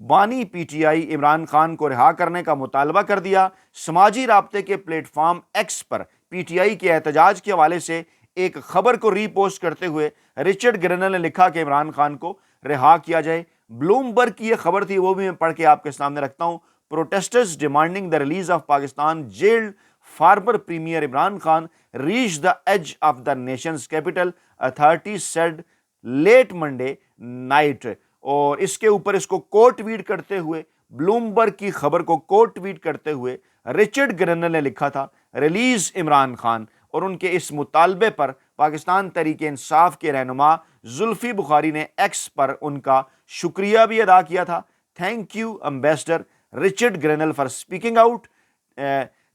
بانی P T I Imran Khan کو رہا کرنے کا مطالبہ کر دیا۔ سماجی رابطے کے plate form x per P T I کے احتجاج کے حوالے سے ایک خبر کو ری پوسٹ کرتے ہوئے رچرڈ گرینل نے لکھا کہ عمران خان کو رہا کیا جائے۔ بلومبرگ کی یہ خبر تھی، وہ بھی میں پڑھ کے آپ کے سامنے رکھتا ہوں۔ Protesters demanding the release of Pakistan jailed former premier Imran Khan reach the edge of the nation's capital, authorities said late Monday night. اور اس کے اوپر اس کو کوٹ ٹویٹ کرتے ہوئے، بلومبرگ کی خبر کو کوٹ ٹویٹ کرتے ہوئے رچرڈ گرینل نے لکھا تھا ریلیز عمران خان، اور ان کے اس مطالبے پر پاکستان تحریک انصاف کے رہنما زلفی بخاری نے ایکس پر ان کا شکریہ بھی ادا کیا تھا۔ Thank you ambassador Richard Grenell for speaking out,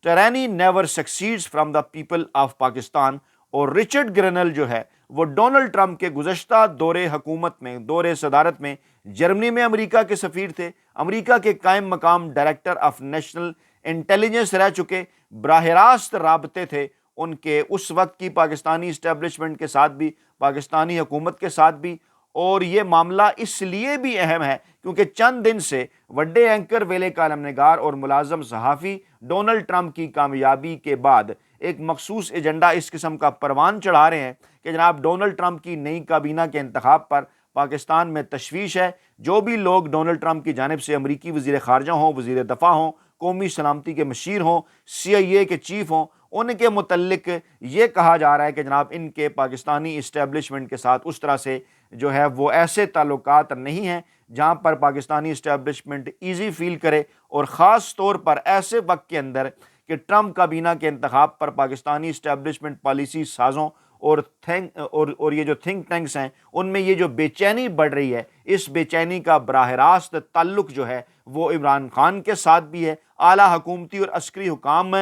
tyranny never succeeds from the people of Pakistan. اور رچرڈ گرینل جو ہے وہ ڈونلڈ ٹرمپ کے گزشتہ دور حکومت میں، دور صدارت میں جرمنی میں امریکہ کے سفیر تھے، امریکہ کے قائم مقام ڈائریکٹر آف نیشنل انٹیلیجنس رہ چکے، براہ راست رابطے تھے ان کے اس وقت کی پاکستانی اسٹیبلشمنٹ کے ساتھ بھی، پاکستانی حکومت کے ساتھ بھی۔ اور یہ معاملہ اس لیے بھی اہم ہے کیونکہ چند دن سے وڈے اینکر، ویلے کالم نگار اور ملازم صحافی ڈونلڈ ٹرمپ کی کامیابی کے بعد ایک مخصوص ایجنڈا اس قسم کا پروان چڑھا رہے ہیں کہ جناب ڈونلڈ ٹرمپ کی نئی کابینہ کے انتخاب پر پاکستان میں تشویش ہے۔ جو بھی لوگ ڈونلڈ ٹرمپ کی جانب سے امریکی وزیر خارجہ ہوں، وزیر دفاع ہوں، قومی سلامتی کے مشیر ہوں، سی آئی اے کے چیف ہوں، ان کے متعلق یہ کہا جا رہا ہے کہ جناب ان کے پاکستانی اسٹیبلشمنٹ کے ساتھ اس طرح سے جو ہے وہ ایسے تعلقات نہیں ہیں جہاں پر پاکستانی اسٹیبلشمنٹ ایزی فیل کرے، اور خاص طور پر ایسے وقت کے اندر کہ ٹرمپ کابینہ کے انتخاب پر پاکستانی اسٹیبلشمنٹ پالیسی سازوں اور یہ جو تھنک ٹینکس ہیں ان میں یہ جو بے چینی بڑھ رہی ہے، اس بے چینی کا براہ راست تعلق جو ہے وہ عمران خان کے ساتھ بھی ہے۔ اعلیٰ حکومتی اور عسکری حکام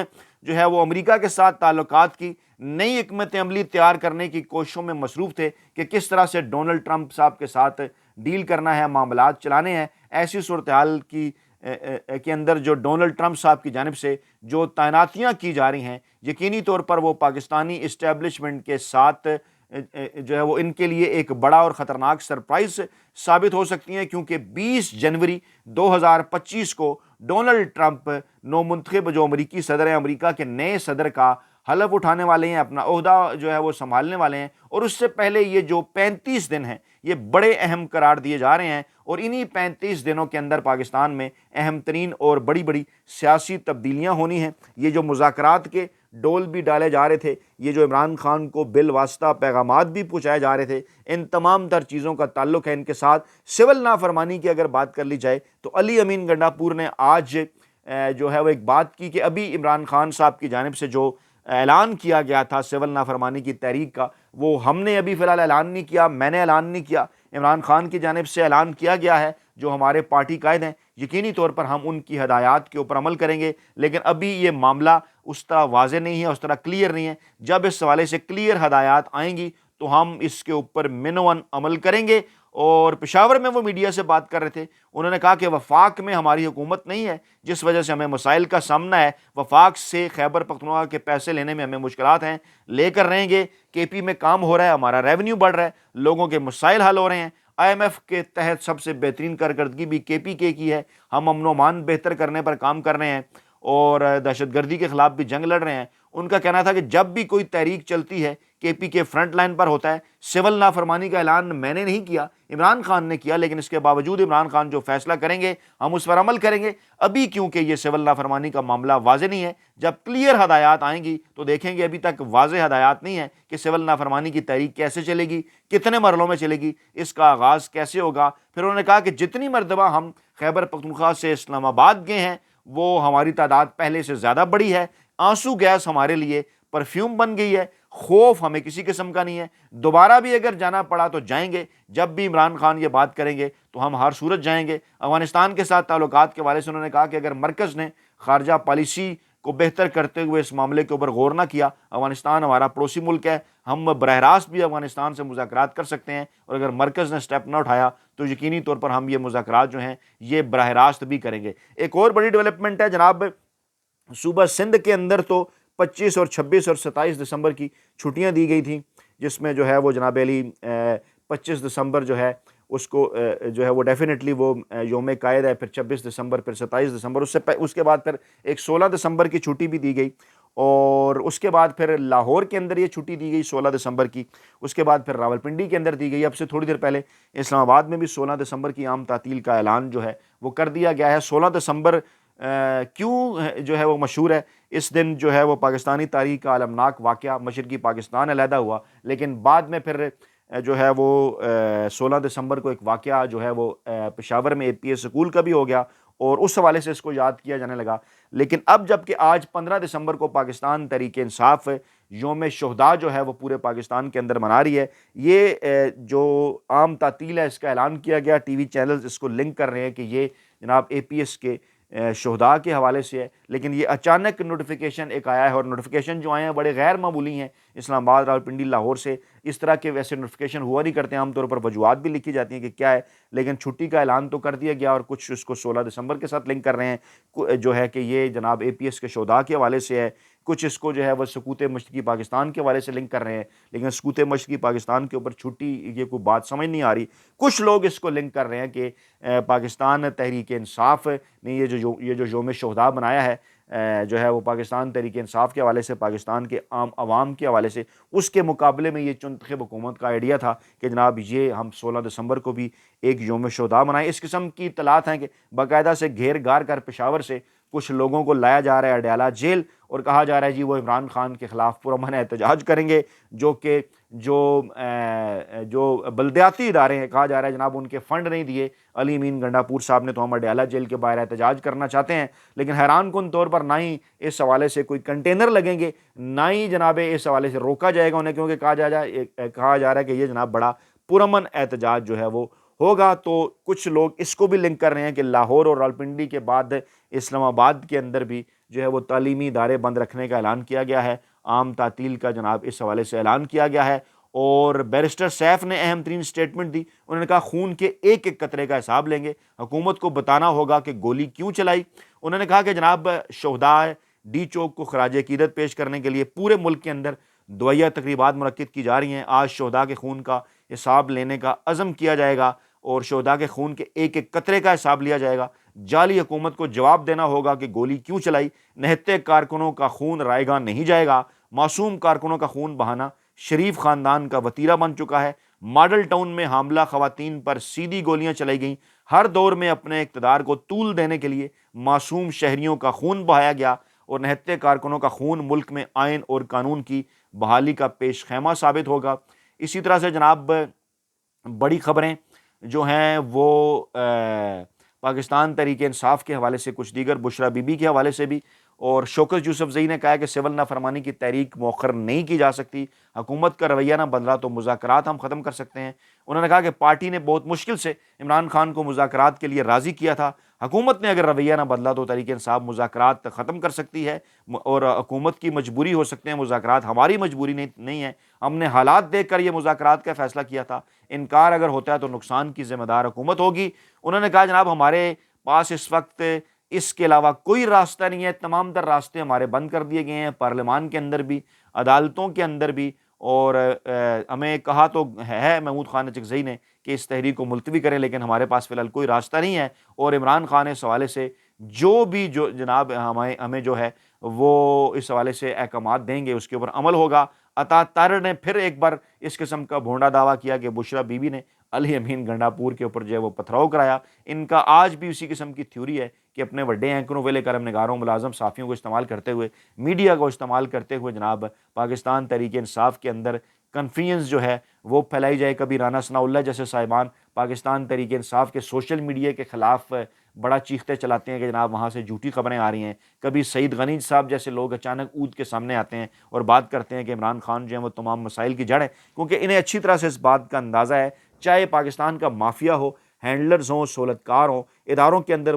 جو ہے وہ امریکہ کے ساتھ تعلقات کی نئی حکمت عملی تیار کرنے کی کوششوں میں مصروف تھے کہ کس طرح سے ڈونلڈ ٹرمپ صاحب کے ساتھ ڈیل کرنا ہے، معاملات چلانے ہیں۔ ایسی صورتحال کے اندر جو ڈونلڈ ٹرمپ صاحب کی جانب سے جو تعیناتیاں کی جا رہی ہیں، یقینی طور پر وہ پاکستانی اسٹیبلشمنٹ کے ساتھ جو ہے وہ ان کے لیے ایک بڑا اور خطرناک سرپرائز ثابت ہو سکتی ہیں، کیونکہ 20 جنوری 2025 کو ڈونلڈ ٹرمپ نو منتخب جو امریکی صدر ہیں، امریکہ کے نئے صدر کا حلف اٹھانے والے ہیں، اپنا عہدہ جو ہے وہ سنبھالنے والے ہیں، اور اس سے پہلے یہ جو 35 دن ہیں یہ بڑے اہم قرار دیے جا رہے ہیں، اور انہی 35 دنوں کے اندر پاکستان میں اہم ترین اور بڑی بڑی سیاسی تبدیلیاں ہونی ہیں۔ یہ جو مذاکرات کے ڈول بھی ڈالے جا رہے تھے، یہ جو عمران خان کو بالواسطہ پیغامات بھی پہنچائے جا رہے تھے، ان تمام تر چیزوں کا تعلق ہے ان کے ساتھ۔ سول نافرمانی کی اگر بات کر لی جائے تو علی امین گنڈاپور نے آج جو ہے وہ ایک بات کی کہ ابھی عمران خان صاحب کی جانب سے جو اعلان کیا گیا تھا سول نافرمانی کی تحریک کا، وہ ہم نے ابھی فی الحال اعلان نہیں کیا، میں نے اعلان نہیں کیا، عمران خان کی جانب سے اعلان کیا گیا ہے۔ جو ہمارے پارٹی قائد ہیں یقینی طور پر ہم ان کی ہدایات کے اوپر عمل کریں گے، لیکن ابھی یہ معاملہ اس طرح واضح نہیں ہے، اس طرح کلیئر نہیں ہے۔ جب اس حوالے سے کلیئر ہدایات آئیں گی تو ہم اس کے اوپر منون عمل کریں گے۔ اور پشاور میں وہ میڈیا سے بات کر رہے تھے، انہوں نے کہا کہ وفاق میں ہماری حکومت نہیں ہے، جس وجہ سے ہمیں مسائل کا سامنا ہے، وفاق سے خیبر پختونخوا کے پیسے لینے میں ہمیں مشکلات ہیں، لے کر رہیں گے۔ کے پی میں کام ہو رہا ہے، ہمارا ریونیو بڑھ رہا ہے، لوگوں کے مسائل حل ہو رہے ہیں۔ آئی ایم ایف کے تحت سب سے بہترین کارکردگی بھی کے پی کی ہے، ہم امن و امان بہتر کرنے پر کام کر رہے ہیں اور دہشت گردی کے خلاف بھی جنگ لڑ رہے ہیں۔ ان کا کہنا تھا کہ جب بھی کوئی تحریک چلتی ہے کے پی کے فرنٹ لائن پر ہوتا ہے۔ سول نافرمانی کا اعلان میں نے نہیں کیا، عمران خان نے کیا، لیکن اس کے باوجود عمران خان جو فیصلہ کریں گے ہم اس پر عمل کریں گے۔ ابھی کیونکہ یہ سول نافرمانی کا معاملہ واضح نہیں ہے، جب کلیئر ہدایات آئیں گی تو دیکھیں گے۔ ابھی تک واضح ہدایات نہیں ہیں کہ سول نافرمانی کی تحریک کیسے چلے گی، کتنے مرحلوں میں چلے گی، اس کا آغاز کیسے ہوگا۔ پھر انہوں نے کہا کہ جتنی مرتبہ ہم خیبر پختونخوا سے اسلام آباد گئے ہیں وہ ہماری تعداد پہلے سے زیادہ بڑی ہے، آنسو گیس ہمارے لیے پرفیوم بن گئی ہے، خوف ہمیں کسی قسم کا نہیں ہے، دوبارہ بھی اگر جانا پڑا تو جائیں گے۔ جب بھی عمران خان یہ بات کریں گے تو ہم ہر صورت جائیں گے۔ افغانستان کے ساتھ تعلقات کے حوالے سے انہوں نے کہا کہ اگر مرکز نے خارجہ پالیسی کو بہتر کرتے ہوئے اس معاملے کے اوپر غور نہ کیا، افغانستان ہمارا پڑوسی ملک ہے، ہم براہ راست بھی افغانستان سے مذاکرات کر سکتے ہیں، اور اگر مرکز نے سٹیپ نہ اٹھایا تو یقینی طور پر ہم یہ مذاکرات جو ہیں یہ براہ راست بھی کریں گے۔ ایک اور بڑی ڈیولپمنٹ ہے جناب، صوبہ سندھ کے اندر تو 25 اور 26 اور 27 دسمبر کی چھٹیاں دی گئی تھیں، جس میں جو ہے وہ جناب علی 25 دسمبر جو ہے اس کو جو ہے وہ ڈیفینیٹلی وہ یوم قائد ہے، پھر 26 دسمبر، پھر 27 دسمبر، اس کے بعد پھر ایک 16 دسمبر کی چھٹی بھی دی گئی، اور اس کے بعد پھر لاہور کے اندر یہ چھٹی دی گئی 16 دسمبر کی، اس کے بعد پھر راولپنڈی کے اندر دی گئی، اب سے تھوڑی دیر پہلے اسلام آباد میں بھی 16 دسمبر کی عام تعطیل کا اعلان جو ہے وہ کر دیا گیا ہے۔ 16 دسمبر کیوں جو ہے وہ مشہور ہے؟ اس دن جو ہے وہ پاکستانی تاریخ کا المناک واقعہ مشرقی پاکستان علیحدہ ہوا، لیکن بعد میں پھر جو ہے وہ 16 دسمبر کو ایک واقعہ جو ہے وہ پشاور میں APS اسکول کا بھی ہو گیا، اور اس حوالے سے اس کو یاد کیا جانے لگا۔ لیکن اب جب کہ آج 15 دسمبر کو پاکستان تحریک انصاف یوم شہداء جو ہے وہ پورے پاکستان کے اندر منا رہی ہے، یہ جو عام تعطیل ہے اس کا اعلان کیا گیا، ٹی وی چینلز اس کو لنک کر رہے ہیں کہ یہ جناب APS کے شہداء کے حوالے سے ہے، لیکن یہ اچانک نوٹیفیکیشن ایک آیا ہے، اور نوٹیفیکیشن جو آئے ہیں بڑے غیر معمولی ہیں، اسلام آباد، راولپنڈی، لاہور سے اس طرح کے ویسے نوٹیفیکیشن ہوا نہیں کرتے، عام طور پر وجوہات بھی لکھی جاتی ہیں کہ کیا ہے، لیکن چھٹی کا اعلان تو کر دیا گیا، اور کچھ اس کو 16 دسمبر کے ساتھ لنک کر رہے ہیں جو ہے کہ یہ جناب APS کے شہداء کے حوالے سے ہے، کچھ اس کو جو ہے وہ سقوط مشرقی پاکستان کے حوالے سے لنک کر رہے ہیں، لیکن سقوط مشرقی پاکستان کے اوپر چھٹی یہ کوئی بات سمجھ نہیں آ رہی۔ کچھ لوگ اس کو لنک کر رہے ہیں کہ پاکستان تحریک انصاف نے یہ جو یوم شہداء بنایا ہے جو ہے وہ پاکستان تحریک انصاف کے حوالے سے، پاکستان کے عام عوام کے حوالے سے، اس کے مقابلے میں یہ منتخب حکومت کا آئیڈیا تھا کہ جناب یہ ہم 16 دسمبر کو بھی ایک یوم شہداء منائیں۔ اس قسم کی اطلاعات ہیں کہ باقاعدہ سے گھیر گار کر پشاور سے کچھ لوگوں کو لایا جا رہا ہے اڈیالہ جیل، اور کہا جا رہا ہے جی وہ عمران خان کے خلاف پرامن احتجاج کریں گے، جو کہ جو بلدیاتی ادارے ہیں، کہا جا رہا ہے جناب ان کے فنڈ نہیں دیے علی امین گنڈا پور صاحب نے، تو ہم اڈیالہ جیل کے باہر احتجاج کرنا چاہتے ہیں۔ لیکن حیران کن طور پر نہ ہی اس حوالے سے کوئی کنٹینر لگیں گے، نہ ہی جناب اس حوالے سے روکا جائے گا انہیں، کیونکہ کہا جا رہا ہے کہ یہ جناب بڑا پرامن احتجاج جو ہے وہ ہوگا۔ تو کچھ لوگ اس کو بھی لنک کر رہے ہیں کہ لاہور اور راولپنڈی کے بعد اسلام آباد کے اندر بھی جو ہے وہ تعلیمی ادارے بند رکھنے کا اعلان کیا گیا ہے، عام تعطیل کا جناب اس حوالے سے اعلان کیا گیا ہے۔ اور بیرسٹر سیف نے اہم ترین سٹیٹمنٹ دی، انہوں نے کہا خون کے ایک ایک قطرے کا حساب لیں گے، حکومت کو بتانا ہوگا کہ گولی کیوں چلائی۔ انہوں نے کہا کہ جناب شہداء ڈی چوک کو خراج عقیدت پیش کرنے کے لیے پورے ملک کے اندر دعائیہ تقریبات منعقد کی جا رہی ہیں، آج شہداء کے خون کا حساب لینے کا عزم کیا جائے گا، اور شہداء کے خون کے ایک ایک قطرے کا حساب لیا جائے گا۔ جعلی حکومت کو جواب دینا ہوگا کہ گولی کیوں چلائی، نہتے کارکنوں کا خون رائے گاں نہیں جائے گا، معصوم کارکنوں کا خون بہانا شریف خاندان کا وتیرہ بن چکا ہے، ماڈل ٹاؤن میں حاملہ خواتین پر سیدھی گولیاں چلائی گئیں، ہر دور میں اپنے اقتدار کو طول دینے کے لیے معصوم شہریوں کا خون بہایا گیا، اور نہتے کارکنوں کا خون ملک میں آئین اور قانون کی بحالی کا پیش خیمہ ثابت ہوگا۔ اسی طرح سے جناب بڑی خبریں جو ہیں وہ پاکستان تحریک انصاف کے حوالے سے کچھ دیگر، بشرا بی بی کے حوالے سے بھی، اور شوکت یوسف زئی نے کہا کہ سول نافرمانی کی تحریک مؤخر نہیں کی جا سکتی، حکومت کا رویہ نہ بدلا تو مذاکرات ہم ختم کر سکتے ہیں۔ انہوں نے کہا کہ پارٹی نے بہت مشکل سے عمران خان کو مذاکرات کے لیے راضی کیا تھا، حکومت نے اگر رویہ نہ بدلا تو تحریک انصاف مذاکرات ختم کر سکتی ہے، اور حکومت کی مجبوری ہو سکتے ہیں مذاکرات، ہماری مجبوری نہیں ہے، ہم نے حالات دیکھ کر یہ مذاکرات کا فیصلہ کیا تھا، انکار اگر ہوتا ہے تو نقصان کی ذمہ دار حکومت ہوگی۔ انہوں نے کہا جناب ہمارے پاس اس وقت اس کے علاوہ کوئی راستہ نہیں ہے، تمام تر راستے ہمارے بند کر دیے گئے ہیں، پارلیمان کے اندر بھی، عدالتوں کے اندر بھی، اور ہمیں کہا تو ہے محمود خان چکزئی نے کہ اس تحریک کو ملتوی کریں، لیکن ہمارے پاس فی الحال کوئی راستہ نہیں ہے، اور عمران خان اس حوالے سے جو جناب ہمیں جو ہے وہ اس حوالے سے احکامات دیں گے اس کے اوپر عمل ہوگا۔ عطا طاہر نے پھر ایک بار اس قسم کا بھونڈا دعویٰ کیا کہ بشرا بی بی نے علی امین گنڈا پور کے اوپر جو ہے وہ پتھراؤ کرایا۔ ان کا آج بھی اسی قسم کی تھیوری ہے کہ اپنے بڑے اینکروں، ویلے کرم نگاروں، ملازم صحافیوں کو استعمال کرتے ہوئے، میڈیا کو استعمال کرتے ہوئے جناب پاکستان تحریک انصاف کے اندر کنفیوژن جو ہے وہ پھیلائی جائے۔ کبھی رانا ثناء اللہ جیسے صاحبان پاکستان تحریک انصاف کے سوشل میڈیا کے خلاف بڑا چیختے چلاتے ہیں کہ جناب وہاں سے جھوٹی خبریں آ رہی ہیں، کبھی سعید غنی صاحب جیسے لوگ اچانک اود کے سامنے آتے ہیں اور بات کرتے ہیں کہ عمران خان جو ہیں وہ تمام مسائل کی جڑ ہے، کیونکہ انہیں اچھی طرح سے اس بات کا اندازہ ہے، چاہے پاکستان کا مافیا ہو، ہینڈلرز ہوں، سہولت کار ہوں، اداروں کے اندر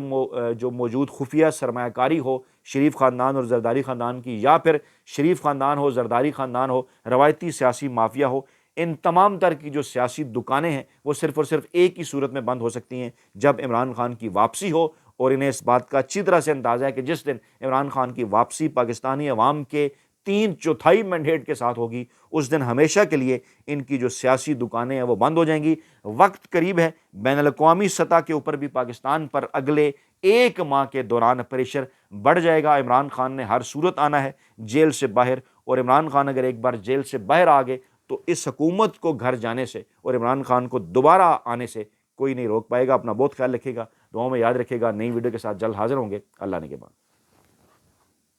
جو موجود خفیہ سرمایہ کاری ہو شریف خاندان اور زرداری خاندان کی، یا پھر شریف خاندان ہو، زرداری خاندان ہو، روایتی سیاسی مافیا ہو، ان تمام تر کی جو سیاسی دکانیں ہیں وہ صرف اور صرف ایک ہی صورت میں بند ہو سکتی ہیں، جب عمران خان کی واپسی ہو، اور انہیں اس بات کا اچھی طرح سے اندازہ ہے کہ جس دن عمران خان کی واپسی پاکستانی عوام کے 3/4 مینڈیٹ کے ساتھ ہوگی، اس دن ہمیشہ کے لیے ان کی جو سیاسی دکانیں ہیں وہ بند ہو جائیں گی۔ وقت قریب ہے، بین الاقوامی سطح کے اوپر بھی پاکستان پر اگلے 1 ماہ کے دوران پریشر بڑھ جائے گا۔ عمران خان نے ہر صورت آنا ہے جیل سے باہر، اور عمران خان اگر ایک بار جیل سے باہر آ گئے تو اس حکومت کو گھر جانے سے اور عمران خان کو دوبارہ آنے سے کوئی نہیں روک پائے گا۔ اپنا بہت خیال رکھے گا، دعاؤں میں یاد رکھے گا۔ نئی ویڈیو کے ساتھ جلد حاضر ہوں گے۔ اللہ نے کے بعد۔